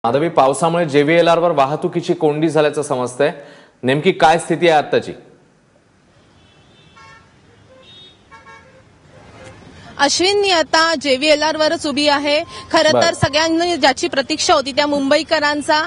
माधवी, पावसामुळे JVLR वर वाहतुकीची कोंडी झाल्याचं समजतंय. नेमकी काय स्थिती आहे आत्ताची? अश्विन, मी आता JVLR वरच उभी आहे. खरं तर सगळ्यांनी ज्याची प्रतीक्षा होती त्या मुंबईकरांचा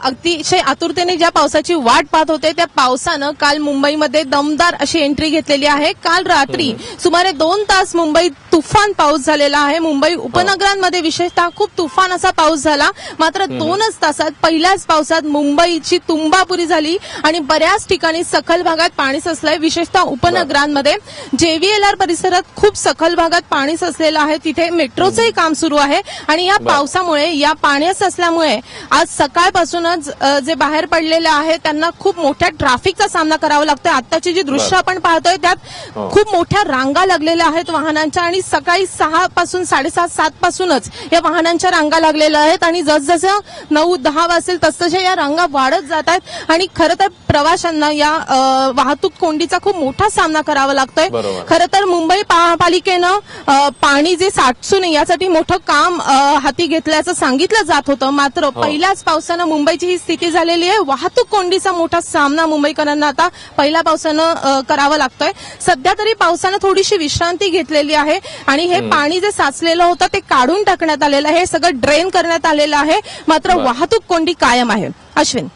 अतिशय आतुरतेने ज्या पावसाची वाट पाहत होते त्या पावसानं काल मुंबईमध्ये दमदार अशी एंट्री घेतलेली आहे. काल रात्री सुमारे 2 तास मुंबईत तुफान पाऊस झालेला आहे. मुंबई उपनगरांमध्ये विशेषतः खूप तुफान असा पाऊस झाला. मात्र 2च तासात पहिल्याच पावसात मुंबईची तुंबापुरी झाली आणि बऱ्याच ठिकाणी सखल भागात पाणी साचलंय. विशेषतः उपनगरांमध्ये JVLR परिसरात खूप सखल भागात पाणी साचलेलं आहे. तिथे मेट्रोचंही काम सुरू आहे आणि या पावसामुळे, या पाण्यात साचल्यामुळे आज सकाळपासूनच जे बाहेर पडलेले आहेत त्यांना खूप मोठ्या ट्रॅफिकचा सामना करावा लागतोय. आताची जी दृश्य आपण पाहतोय त्यात खूप मोठ्या रांगा लागलेल्या आहेत वाहनांच्या आणि सकाळी 6 पासून 7:30 7 पासूनच या वाहनांच्या रांगा लागलेल्या आहेत आणि जसजसं 9-10 वाजेल तसतशा या रांगा वाढत जात आहेत आणि खरं तर प्रवाशांना या वाहतूक कोंडीचा खूप मोठा सामना करावा लागतोय. खरं तर मुंबई महापालिकेनं पाणी जे साठू नये यासाठी मोठं काम हाती घेतल्याचं सांगितलं जात होतं. मात्र पहिल्याच पावसानं मुंबईची ही स्थिती झालेली आहे. वाहतूक कोंडीचा मोठा सामना मुंबईकरांना आता पहिल्या पावसानं करावा लागतोय. सध्या तरी पावसानं थोडीशी विश्रांती घेतलेली आहे आणि हे पाणी जे साचलेलं होतं ते काढून टाकण्यात आलेलं आहे. सगळं ड्रेन करण्यात आलेलं आहे. मात्र वाहतूक कोंडी कायम आहे. अश्विन.